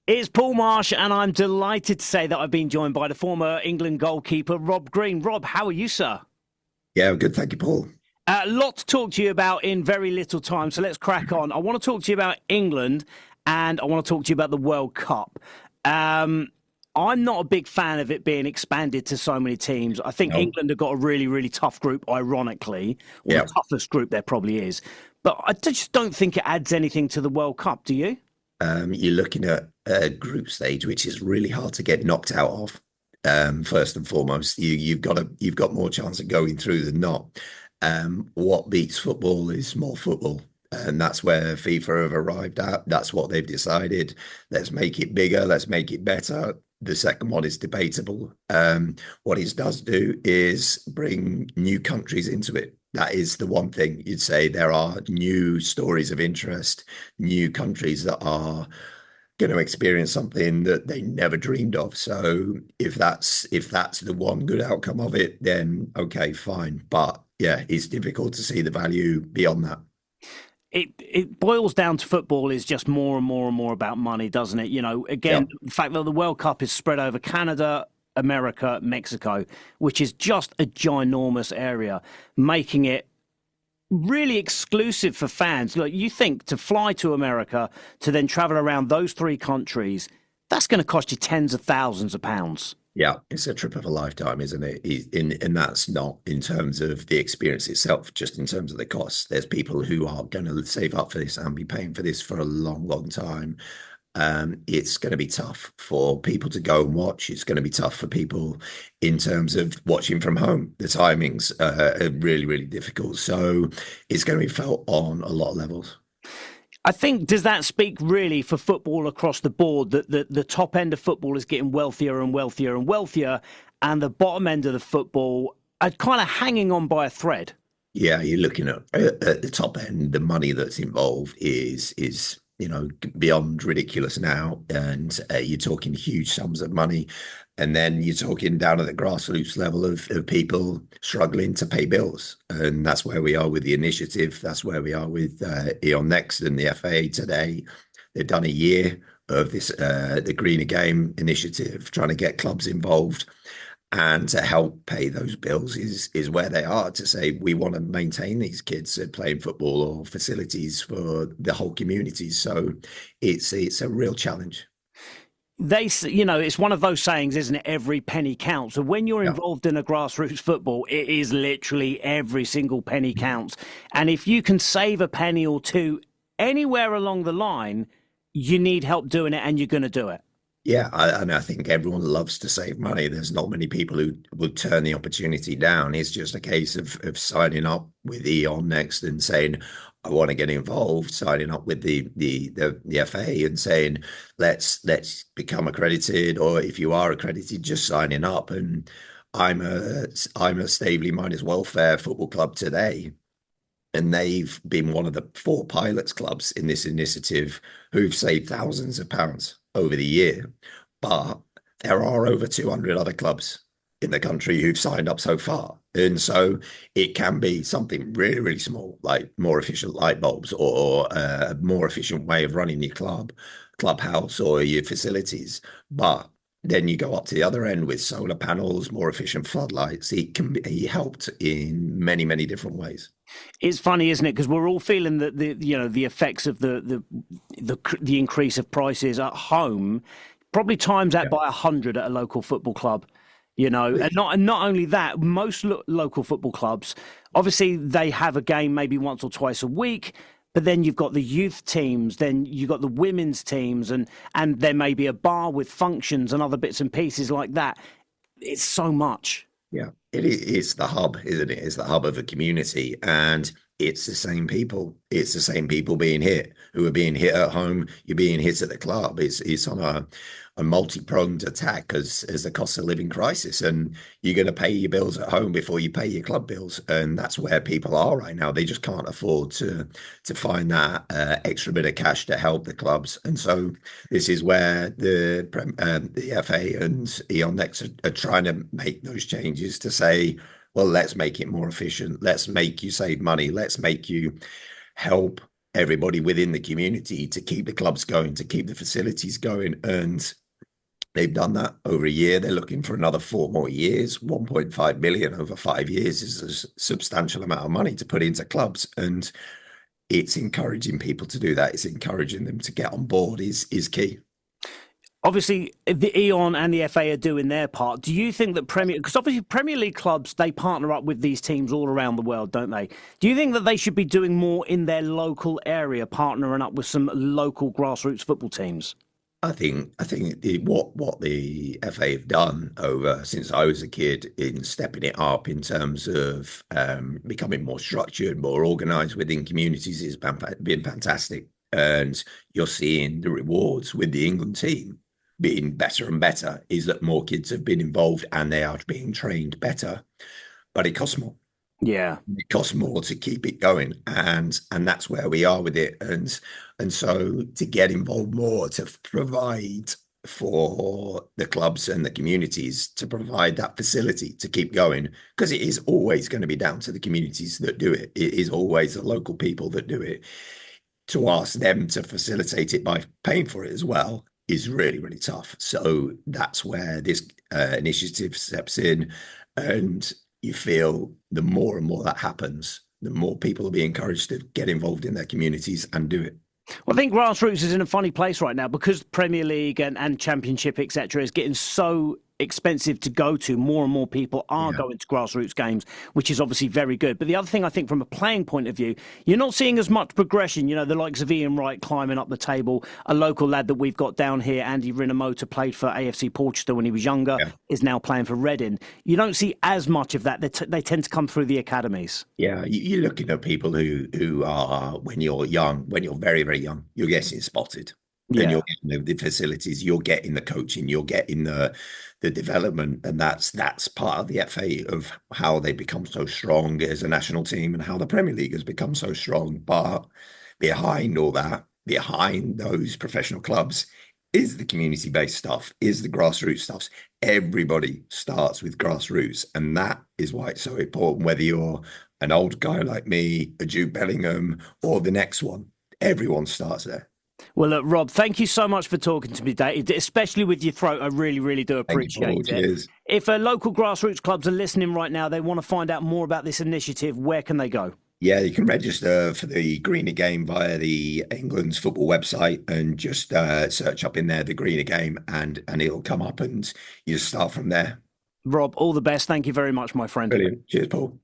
It's Paul Marsh, and I'm delighted to say that I've been joined by the former England goalkeeper, Rob Green. Rob, how are you, sir? Yeah, good. Thank you, Paul. A lot to talk to you about in very little time, so let's crack on. I want to talk to you about England, and I want to talk to you about the World Cup. Um, I'm not a big fan of it being expanded to so many teams. I think No. England have got a really, really tough group, ironically, or the Yeah. toughest group there probably is. But I just don't think it adds anything to the World Cup, do you? You're looking at a group stage, which is really hard to get knocked out of. First and foremost, you've got more chance of going through than not. What beats football is more football. And that's where FIFA have arrived at. That's what they've decided. Let's make it bigger. Let's make it better. The second one is debatable. What it does do is bring new countries into it. That is the one thing you'd say. There are new stories of interest, new countries that are going to experience something that they never dreamed of. So if that's the one good outcome of it, then okay, fine. But yeah, it's difficult to see the value beyond that. It boils down to football is just more and more and more about money, doesn't it? You know, Yeah. again, the fact that the World Cup is spread over Canada, America, Mexico, which is just a ginormous area, making it really exclusive for fans. Look, you think to fly to America to then travel around those three countries, that's going to cost you tens of thousands of pounds. Yeah, it's a trip of a lifetime, isn't it? And that's not in terms of the experience itself, just in terms of the cost. There's people who are going to save up for this and be paying for this for a long, long time. It's going to be tough for people to go and watch. It's going to be tough for people in terms of watching from home. The timings are really, really difficult. So it's going to be felt on a lot of levels. I think, does that speak really for football across the board that the top end of football is getting wealthier and wealthier and wealthier, and the bottom end of the football are kind of hanging on by a thread? Yeah, you're looking at the top end. The money that's involved is beyond ridiculous now, and you're talking huge sums of money, and then you're talking down at the grassroots level of people struggling to pay bills, and that's where we are with the initiative. That's where we are with Eon Next and the FA today. They've done a year of this the Greener Game initiative, trying to get clubs involved and to help pay those bills is where they are to say we want to maintain these kids playing football or facilities for the whole community. So it's a real challenge. It's one of those sayings, isn't it? Every penny counts. So when you're Yeah. involved in a grassroots football, it is literally every single penny counts. And if you can save a penny or two anywhere along the line, you need help doing it, and you're going to do it. Yeah, and I think everyone loves to save money. There's not many people who would turn the opportunity down. It's just a case of signing up with Eon Next and saying, I want to get involved, signing up with the FA and saying, let's become accredited, or if you are accredited, just signing up. And I'm a Staveley Miners Welfare Football Club today. And they've been one of the four pilots clubs in this initiative who've saved thousands of pounds over the year. But there are over 200 other clubs in the country who've signed up so far. And so it can be something really, really small, like more efficient light bulbs or a more efficient way of running your clubhouse or your facilities. But then you go up to the other end with solar panels, more efficient floodlights. It can be helped in many, many different ways. It's funny, isn't it? Because we're all feeling the effects of the increase of prices at home, probably times that Yeah. by 100 at a local football club. And not only that, most local football clubs, obviously they have a game maybe once or twice a week, but then you've got the youth teams, then you've got the women's teams, and there may be a bar with functions and other bits and pieces like that. It's so much. Yeah, it's the hub, isn't it? It's the hub of a community, and it's the same people. It's the same people being hit who are being hit at home. You're being hit at the club. It's on a multi-pronged attack as the cost of living crisis, and you're going to pay your bills at home before you pay your club bills, and that's where people are right now. They just can't afford to find that extra bit of cash to help the clubs, and so this is where the FA and Eon Next are trying to make those changes to say, well, let's make it more efficient. Let's make you save money. Let's make you help everybody within the community to keep the clubs going, to keep the facilities going. And they've done that over a year. They're looking for another 4 more years. 1.5 million over 5 years is a substantial amount of money to put into clubs. And it's encouraging people to do that. It's encouraging them to get on board is key. Obviously, the Eon and the FA are doing their part. Do you think that because obviously Premier League clubs, they partner up with these teams all around the world, don't they? Do you think that they should be doing more in their local area, partnering up with some local grassroots football teams? I think what the FA have done over since I was a kid in stepping it up in terms of becoming more structured, more organised within communities has been fantastic. And you're seeing the rewards with the England team being better and better, is that more kids have been involved and they are being trained better, but it costs more. Yeah. It costs more to keep it going, and that's where we are with it. And so to get involved more, to provide for the clubs and the communities, to provide that facility to keep going, because it is always going to be down to the communities that do it. It is always the local people that do it. To ask them to facilitate it by paying for it as well is really, really tough. So that's where this initiative steps in. And you feel the more and more that happens, the more people will be encouraged to get involved in their communities and do it. Well, I think grassroots is in a funny place right now because Premier League and Championship, etc., is getting so expensive to go to. More and more people are going to grassroots games, which is obviously very good. But the other thing I think from a playing point of view, you're not seeing as much progression. You know, the likes of Ian Wright climbing up the table, a local lad that we've got down here, Andy Rinomota, played for AFC Portugal when he was younger, is now playing for Reading. You don't see as much of that. They tend to come through the academies. Yeah, you're looking at people who are, when you're young, when you're very, very young, you're getting spotted. And you're getting the facilities, you're getting the coaching, you're getting the development, and that's part of the FA of how they become so strong as a national team and how the Premier League has become so strong. But behind all that, behind those professional clubs, is the community-based stuff, is the grassroots stuff. Everybody starts with grassroots, and that is why it's so important. Whether you're an old guy like me, a Jude Bellingham, or the next one, everyone starts there. Well, look, Rob, thank you so much for talking to me today, especially with your throat. I really, really do appreciate it. Cheers. If local grassroots clubs are listening right now, they want to find out more about this initiative, where can they go? Yeah, you can register for the Greener Game via the England's football website and just search up in there the Greener Game, and it'll come up, and you just start from there. Rob, all the best. Thank you very much, my friend. Brilliant. Cheers, Paul.